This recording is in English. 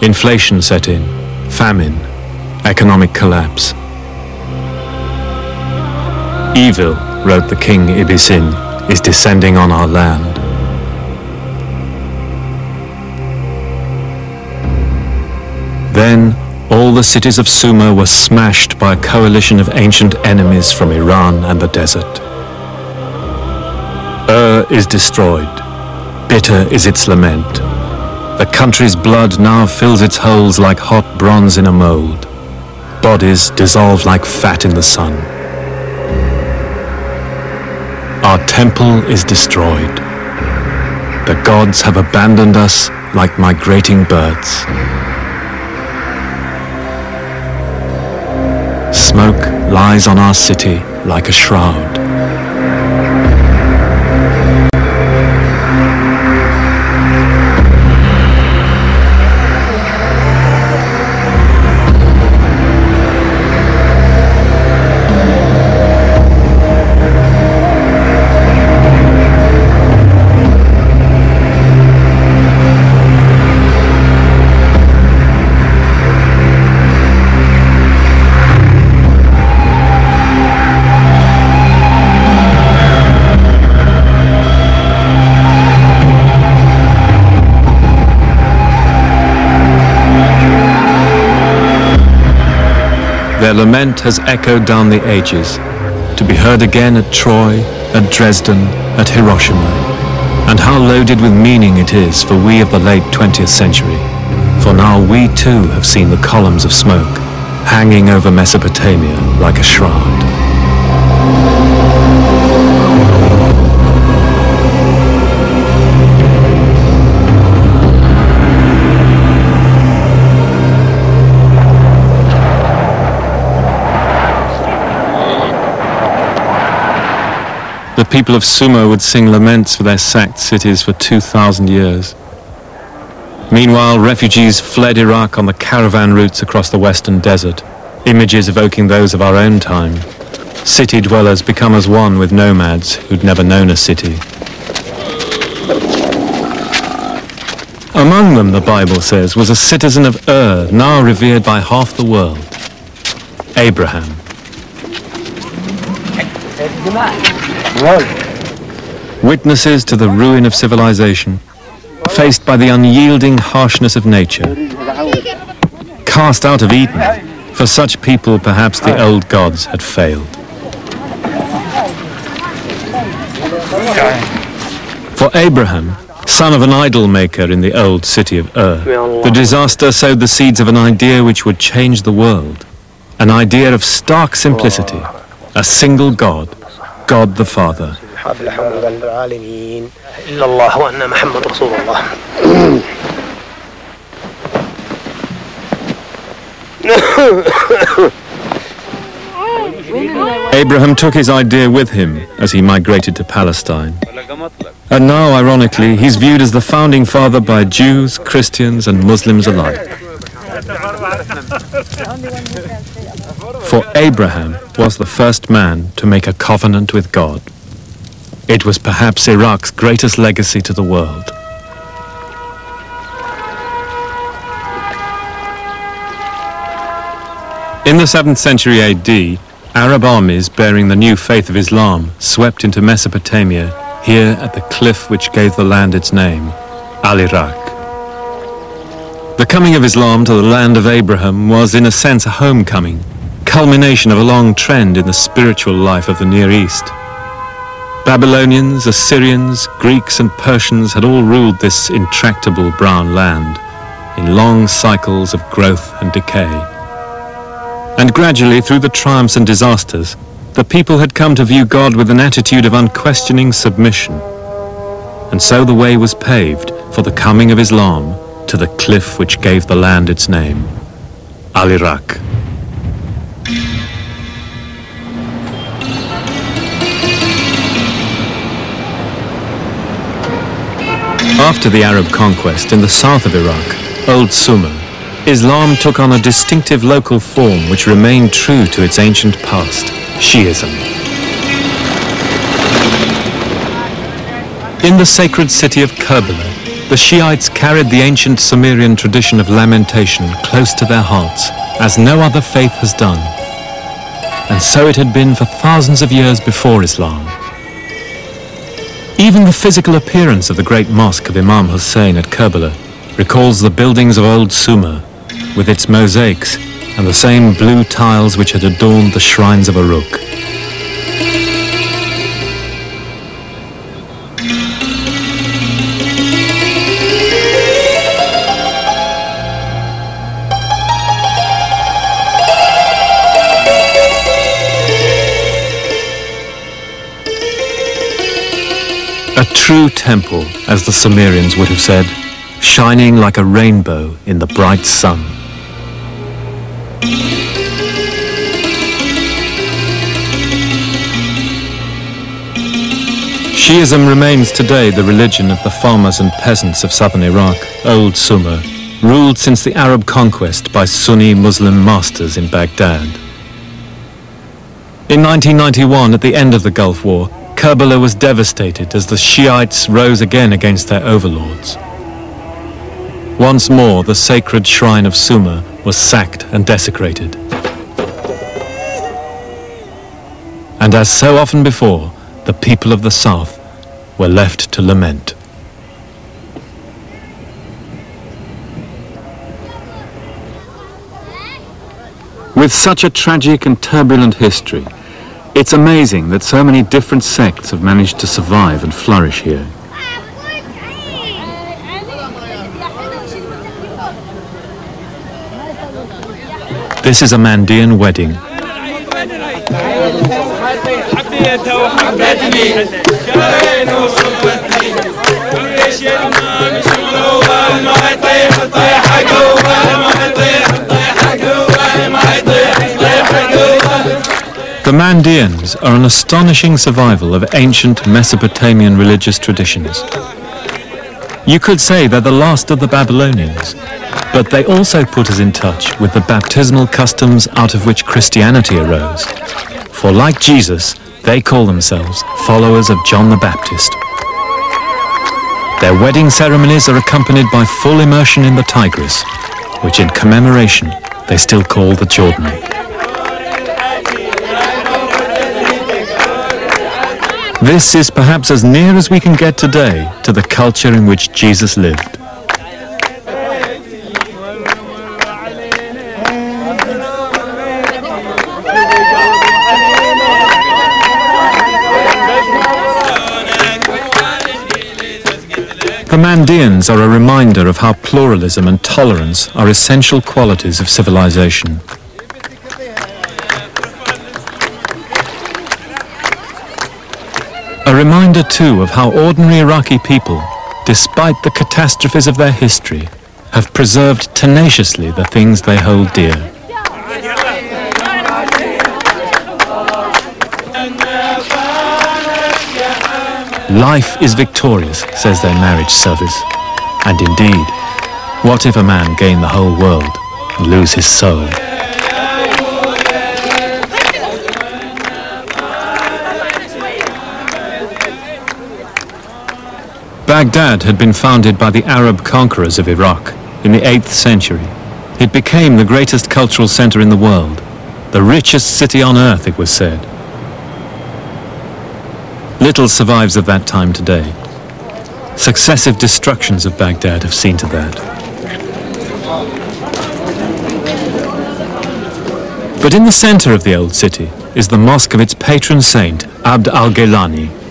Inflation set in, famine, economic collapse. Evil, wrote the king Ibisin, is descending on our land. Then, all the cities of Sumer were smashed by a coalition of ancient enemies from Iran and the desert. Is destroyed. Bitter is its lament. The country's blood now fills its holes like hot bronze in a mold. Bodies dissolve like fat in the sun. Our temple is destroyed. The gods have abandoned us like migrating birds. Smoke lies on our city like a shroud. Their lament has echoed down the ages, to be heard again at Troy, at Dresden, at Hiroshima. And how loaded with meaning it is for we of the late 20th century, for now we too have seen the columns of smoke hanging over Mesopotamia like a shroud. The people of Sumer would sing laments for their sacked cities for 2,000 years. Meanwhile, refugees fled Iraq on the caravan routes across the western desert, images evoking those of our own time. City dwellers become as one with nomads who'd never known a city. Among them, the Bible says, was a citizen of Ur, now revered by half the world, Abraham. Witnesses to the ruin of civilization, faced by the unyielding harshness of nature. Cast out of Eden, for such people perhaps the old gods had failed. For Abraham, son of an idol maker in the old city of Ur, the disaster sowed the seeds of an idea which would change the world. An idea of stark simplicity, a single God, God the Father. Abraham took his idea with him as he migrated to Palestine. And now, ironically, he's viewed as the founding father by Jews, Christians and Muslims alike. For Abraham was the first man to make a covenant with God. It was perhaps Iraq's greatest legacy to the world. In the 7th century AD, Arab armies bearing the new faith of Islam swept into Mesopotamia, here at the cliff which gave the land its name, Al-Iraq. The coming of Islam to the land of Abraham was in a sense a homecoming, culmination of a long trend in the spiritual life of the Near East. Babylonians, Assyrians, Greeks and Persians had all ruled this intractable brown land in long cycles of growth and decay. And gradually, through the triumphs and disasters, the people had come to view God with an attitude of unquestioning submission. And so the way was paved for the coming of Islam to the cliff which gave the land its name, Al-Iraq. After the Arab conquest in the south of Iraq, Old Sumer, Islam took on a distinctive local form which remained true to its ancient past, Shi'ism. In the sacred city of Karbala, The Shiites carried the ancient Sumerian tradition of lamentation close to their hearts, as no other faith has done. And so it had been for thousands of years before Islam. Even the physical appearance of the great mosque of Imam Hussein at Karbala recalls the buildings of old Sumer, with its mosaics and the same blue tiles which had adorned the shrines of Uruk. A true temple, as the Sumerians would have said, shining like a rainbow in the bright sun. Shiism remains today the religion of the farmers and peasants of southern Iraq, old Sumer, ruled since the Arab conquest by Sunni Muslim masters in Baghdad. In 1991, at the end of the Gulf War, Karbala was devastated as the Shiites rose again against their overlords. Once more, the sacred shrine of Sumer was sacked and desecrated. And as so often before, the people of the south were left to lament. With such a tragic and turbulent history, it's amazing that so many different sects have managed to survive and flourish here. This is a Mandean wedding. The Mandeans are an astonishing survival of ancient Mesopotamian religious traditions. You could say they're the last of the Babylonians, but they also put us in touch with the baptismal customs out of which Christianity arose. For like Jesus, they call themselves followers of John the Baptist. Their wedding ceremonies are accompanied by full immersion in the Tigris, which in commemoration they still call the Jordan. This is perhaps as near as we can get today to the culture in which Jesus lived. The Mandeans are a reminder of how pluralism and tolerance are essential qualities of civilization. A reminder too of how ordinary Iraqi people, despite the catastrophes of their history, have preserved tenaciously the things they hold dear. Life is victorious, says their marriage service. And indeed, what if a man gain the whole world and lose his soul? Baghdad had been founded by the Arab conquerors of Iraq in the 8th century. It became the greatest cultural center in the world, the richest city on earth, it was said. Little survives of that time today. Successive destructions of Baghdad have seen to that. But in the center of the old city is the mosque of its patron saint, Abd al-Ghailani.